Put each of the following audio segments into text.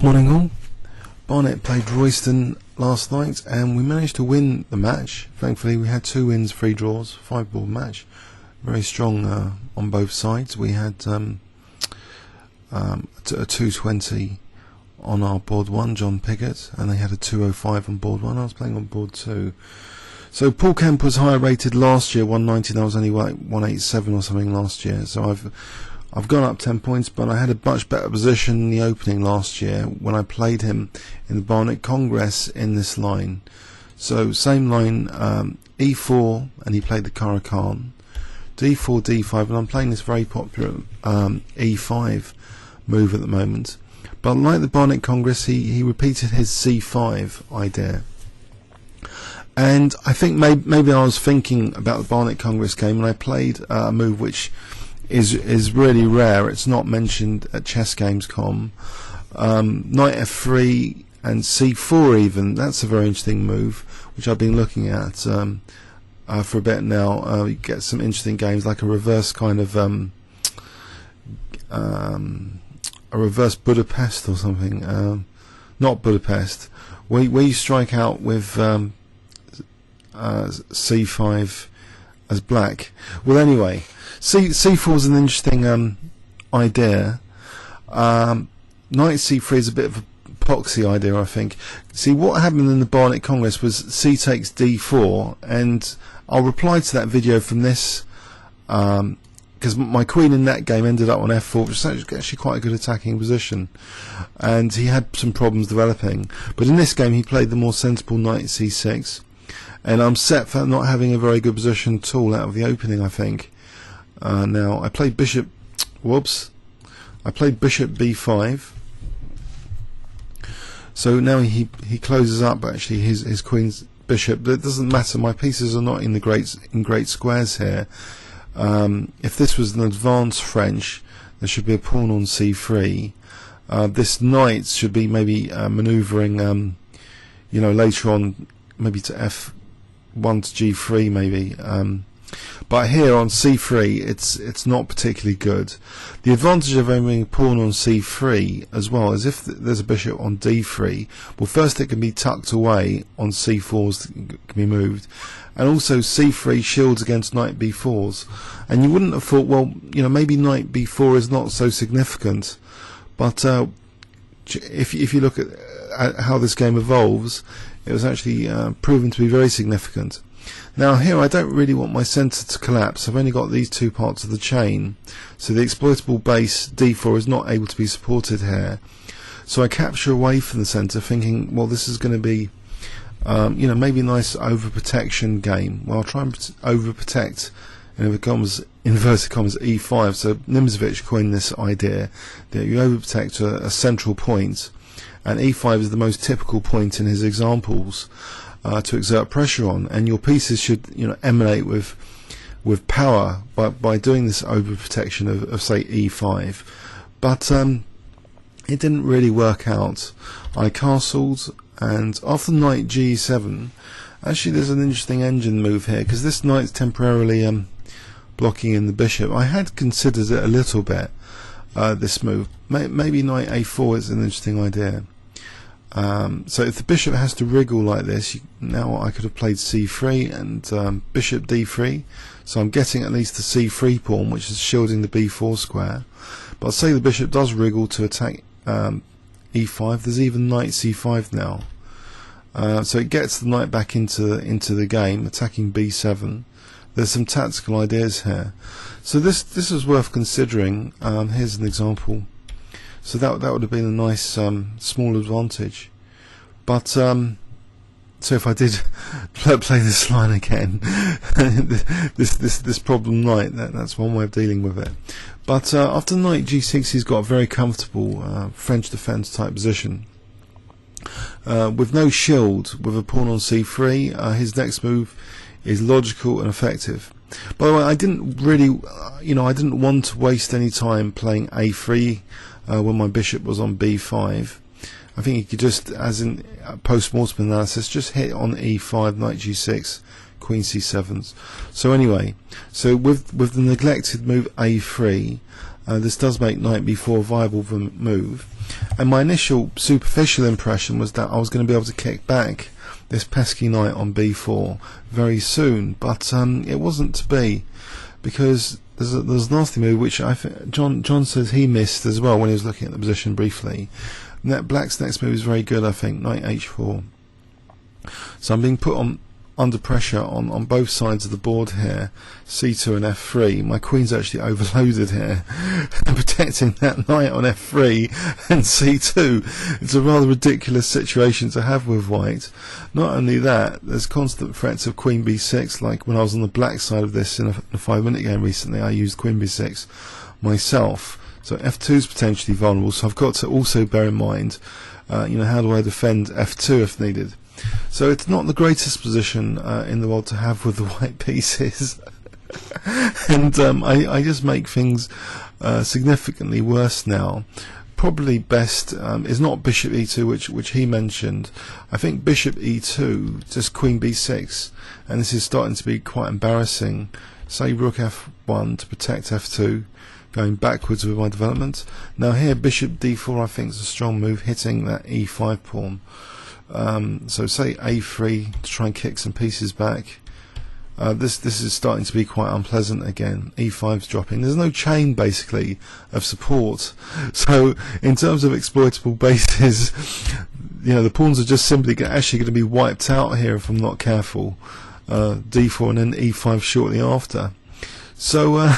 Morning all. Barnet played Royston last night and we managed to win the match. Thankfully we had 2 wins, 3 draws, 5-ball match. Very strong on both sides. We had a 220 on our board 1, John Piggott, and they had a 205 on board 1. I was playing on board 2. So P.Kemp was higher rated last year, 190, I was only like 187 or something last year. So I've gone up 10 points, but I had a much better position in the opening last year when I played him in the Barnet Congress in this line. So same line, E4, and he played the caro-kann, D4, D5, and I'm playing this very popular E5 move at the moment. But like the Barnet Congress, he repeated his C5 idea. And I think maybe I was thinking about the Barnet Congress game, and I played a move which is really rare. It's not mentioned at chessgames.com. Knight F3 and C4 even. That's a very interesting move, which I've been looking at for a bit now. You get some interesting games like a reverse kind of a reverse Budapest or something. Not Budapest. Where you strike out with C5 as black. Well, anyway, C4 is an interesting idea. Knight C3 is a bit of a poxy idea, I think. See, what happened in the Barnet Congress was C takes D4, and I'll reply to that video from this because my queen in that game ended up on F4, which is actually quite a good attacking position, and he had some problems developing. But in this game he played the more sensible Knight C6, and I'm set for not having a very good position at all out of the opening, I think. Now I played bishop, I played bishop B5. So now he closes up actually his queen's bishop, but it doesn't matter. My pieces are not in great squares here. If this was an advanced French, there should be a pawn on C3. This knight should be maybe manoeuvring, you know, later on, maybe to F1 to G3 maybe. But here on C3 it's not particularly good. The advantage of having a pawn on C3 as well is if there's a bishop on D3, well, first it can be tucked away on C4s, can be moved, and also C3 shields against knight B4s. And you wouldn't have thought, well, you know, maybe knight B4 is not so significant, but if you look at how this game evolves, it was actually proven to be very significant. Now here I don't really want my centre to collapse. I've only got these 2 parts of the chain, so the exploitable base D4 is not able to be supported here. So I capture away from the centre, thinking, well, this is going to be, you know, maybe a nice overprotection game. Well, I'll try and overprotect, and it becomes inverted commas E5. So Nimzovich coined this idea that you overprotect a central point, and E5 is the most typical point in his examples. To exert pressure on, and your pieces should, you know, emanate with power by doing this overprotection of say E5. But it didn't really work out. I castled, and after knight G7, actually there's an interesting engine move here, because this knight's temporarily blocking in the bishop. I had considered it a little bit, this move. Maybe knight A4 is an interesting idea. So if the bishop has to wriggle like this, now I could have played C3 and bishop D3, so I'm getting at least the C3 pawn, which is shielding the B4 square. But say the bishop does wriggle to attack E5, there's even knight C5 now. So it gets the knight back into the game, attacking B7. There's some tactical ideas here. So this is worth considering. Here's an example. So that would have been a nice small advantage. But so if I did play this line again, this problem knight, that's one way of dealing with it. But after knight G6, he's got a very comfortable French defence type position. With no shield, with a pawn on C3, his next move is logical and effective. By the way, I didn't really, you know, I didn't want to waste any time playing A3 when my bishop was on B5. I think you could just, as in post-mortem analysis, just hit on E5, knight G6, Queen C7s. So anyway, so with the neglected move A3, this does make Knight B4 a viable move. And my initial superficial impression was that I was going to be able to kick back this pesky knight on B4 very soon, but it wasn't to be, because there's a nasty move which I think John says he missed as well when he was looking at the position briefly. Black's next move is very good, I think, Knight H4. So I'm being put under pressure on both sides of the board here, C2 and F3. My queen's actually overloaded here, protecting that knight on F3 and C2. It's a rather ridiculous situation to have with white. Not only that, there's constant threats of Queen B6, like when I was on the black side of this in a 5-minute game recently, I used Queen B6 myself. So F2 is potentially vulnerable, so I've got to also bear in mind, how do I defend F2 if needed. So it's not the greatest position in the world to have with the white pieces. And I just make things significantly worse now. Probably best is not Bishop E2, which he mentioned. I think Bishop E2, just Queen B6, and this is starting to be quite embarrassing. Say Rook F1 to protect F2, going backwards with my development. Now here Bishop D4 I think is a strong move, hitting that E5 pawn. So say A3 to try and kick some pieces back. This is starting to be quite unpleasant again. E5's dropping. There's no chain basically of support. So in terms of exploitable bases, the pawns are just simply actually going to be wiped out here if I'm not careful. D4 and then E5 shortly after. So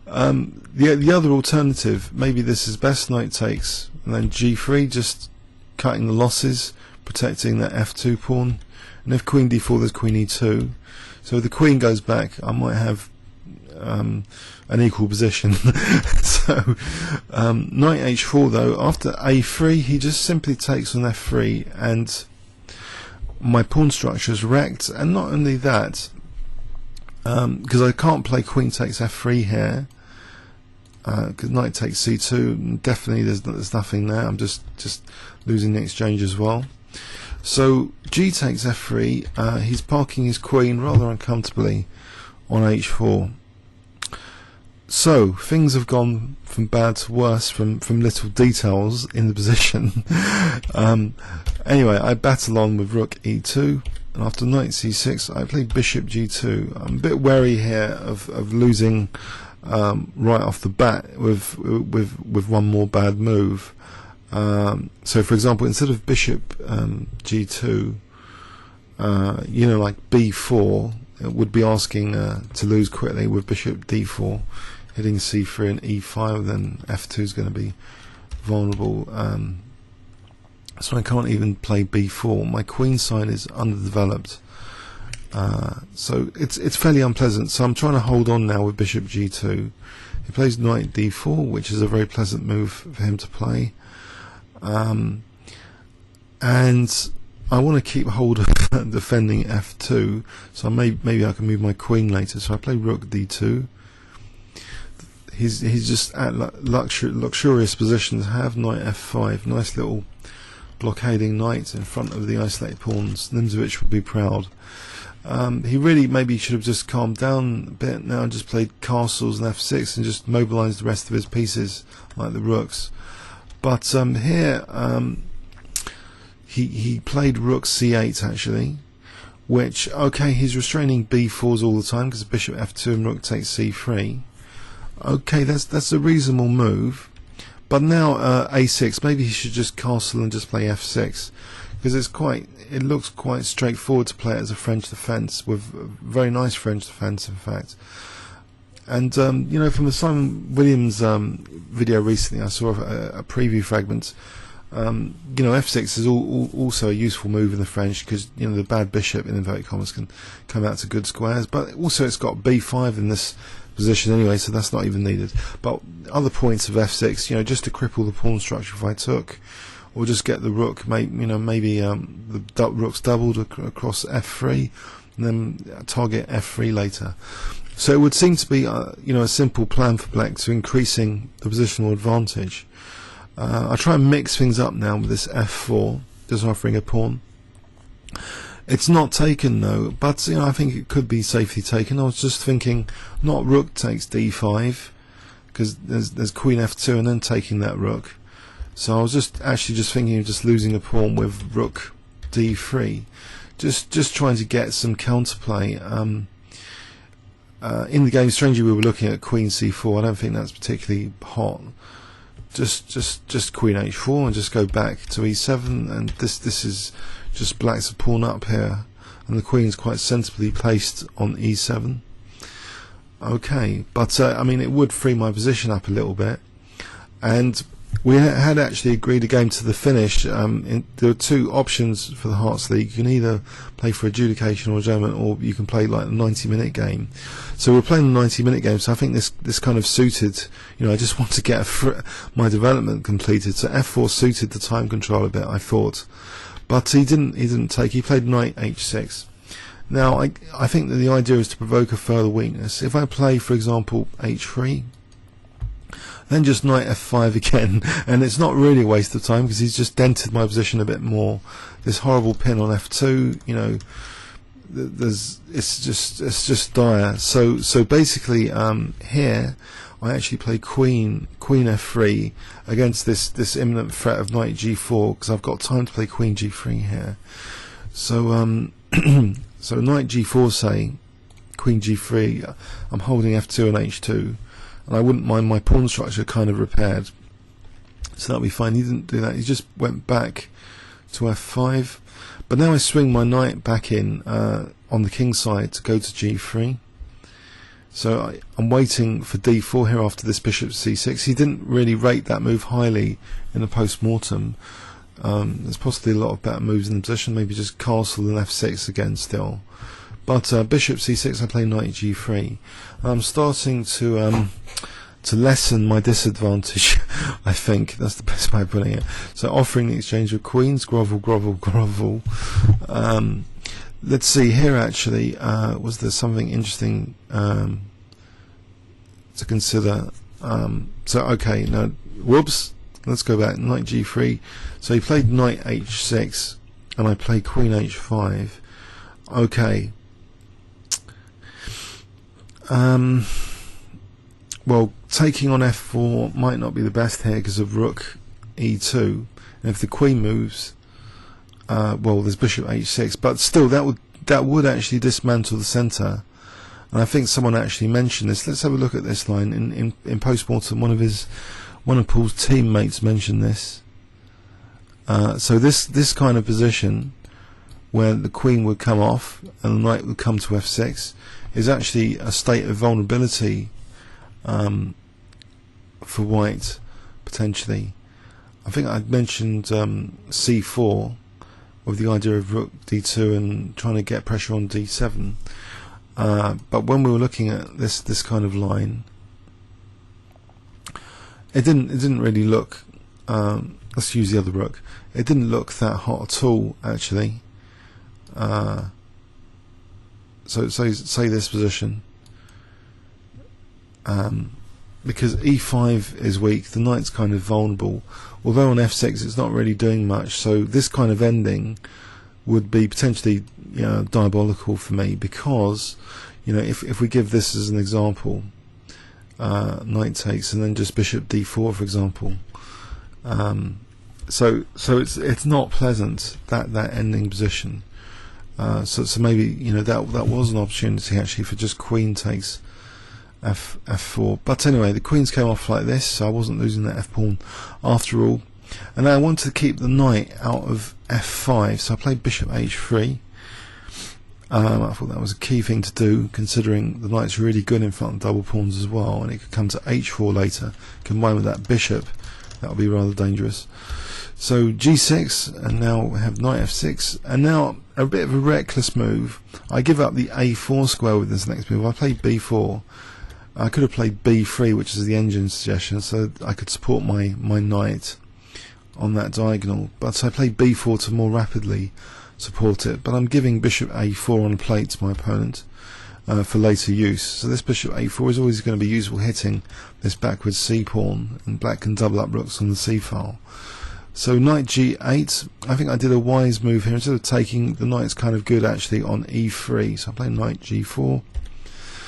the other alternative, maybe this is best knight takes and then G3, just cutting the losses, protecting that F2 pawn, and if Queen D4 there's Queen E2, so if the Queen goes back I might have an equal position. So Knight H4 though, after A3 he just simply takes on F3 and my pawn structure is wrecked. And not only that, because I can't play Queen takes F3 here, because Knight takes C2, definitely there's nothing there. I'm just losing the exchange as well. So G takes F3. He's parking his queen rather uncomfortably on H4. So things have gone from bad to worse from little details in the position. Anyway, I battle on with Rook E2, and after Knight C6 I play Bishop G2. I'm a bit wary here of losing right off the bat with one more bad move. So for example, instead of Bishop G2, like B4, it would be asking to lose quickly with Bishop D4, hitting C3 and E5, then F2 is going to be vulnerable. So I can't even play B4. My queen side is underdeveloped. So it's fairly unpleasant. So I'm trying to hold on now with Bishop G2. He plays Knight D4, which is a very pleasant move for him to play. And I want to keep hold of defending F2. So maybe I can move my queen later. So I play Rook D2. He's just at luxurious position to have Knight F5. Nice little blockading knight in front of the isolated pawns. Nmc3 would be proud. He really maybe should have just calmed down a bit now and just played castles and F6 and just mobilised the rest of his pieces like the rooks. But here he played Rook C8 actually, which, okay, he's restraining B4s all the time because Bishop F2 and Rook takes C3. Okay, that's a reasonable move. But now A6, maybe he should just castle and just play F6, because it looks quite straightforward to play it as a French defence, with very nice French defence in fact. And from the Simon Williams video recently, I saw a preview fragment. F6 is also a useful move in the French, because the bad bishop in inverted commas can come out to good squares, but also it's got B5 in this position anyway, so that's not even needed. But other points of F6, just to cripple the pawn structure if I took, or just get the rook, maybe the rook's doubled across F3, and then target F3 later. So it would seem to be a simple plan for black to increasing the positional advantage. I try and mix things up now with this F4, just offering a pawn. It's not taken though, but you know, I think it could be safely taken. I was just thinking, not rook takes d5, because there's queen f2 and then taking that rook. So I was just thinking of just losing a pawn with rook d3, just trying to get some counterplay. In the game, strangely, we were looking at queen c4. I don't think that's particularly hot. Just queen h4 and just go back to e7, and this is just black's a pawn up here, and the queen's quite sensibly placed on e7. Okay, but I mean, it would free my position up a little bit, and we had actually agreed a game to the finish. There were two options for the Hearts League. You can either play for adjudication or adjournment, or you can play like the 90-minute game. So we're playing the 90-minute game, so I think this kind of suited, you know, I just want to get my development completed. So f4 suited the time control a bit, I thought. But he didn't take, he played knight h6. Now I think that the idea is to provoke a further weakness. If I play, for example, h3, then just knight f5 again, and it's not really a waste of time because he's just dented my position a bit more. This horrible pin on f2, you know, it's just dire. So basically, here I actually play queen f3 against this imminent threat of knight g4, because I've got time to play queen g3 here. So so knight g4, say, queen g3, I'm holding f2 and h2. And I wouldn't mind my pawn structure kind of repaired, so that'll be fine. He didn't do that, he just went back to f5. But now I swing my knight back in on the king side to go to g3. So I'm waiting for d4 here after this bishop c6. He didn't really rate that move highly in the post-mortem. There's possibly a lot of better moves in the position, maybe just castle and f6 again still. But bishop c6, I play knight g3. I'm starting to lessen my disadvantage. I think that's the best way of putting it. So offering the exchange of queens, grovel, grovel, grovel. Let's see here. Actually, was there something interesting to consider? So okay, now whoops. Let's go back. Knight g3. So he played knight h6, and I played queen h5. Okay. Well, taking on f4 might not be the best here because of rook e2, and if the queen moves, well, there's bishop h6, but still that would actually dismantle the center. And I think someone actually mentioned this. Let's have a look at this line in post-mortem. One of Paul's teammates mentioned this. So this kind of position where the queen would come off and the knight would come to f6 is actually a state of vulnerability for white, potentially. I think I'd mentioned c4 with the idea of rook d2 and trying to get pressure on d7, but when we were looking at this kind of line, it didn't really look, let's use the other rook, it didn't look that hot at all actually. So say this position, because e5 is weak, the knight's kind of vulnerable, although on f6 it's not really doing much. So this kind of ending would be potentially, you know, diabolical for me, because, you know, if we give this as an example, knight takes and then just bishop d4, for example, so it's not pleasant, that ending position. So maybe, you know, that was an opportunity actually for just queen takes f4. But anyway, the queens came off like this, so I wasn't losing that f pawn after all. And I wanted to keep the knight out of f5, so I played bishop h3. I thought that was a key thing to do, considering the knight's really good in front of double pawns as well, and it could come to h4 later, combined with that bishop. That would be rather dangerous. So g6, and now we have knight f6, and now a bit of a reckless move. I give up the a4 square with this next move. I played b4. I could have played b3, which is the engine suggestion, so I could support my knight on that diagonal, but I played b4 to more rapidly support it. But I'm giving bishop a4 on a plate to my opponent for later use. So this bishop a4 is always going to be useful hitting this backwards c pawn, and black can double up rooks on the c file. So knight g8, I think I did a wise move here. Instead of taking, the knight's kind of good actually on e3, so I play knight g4.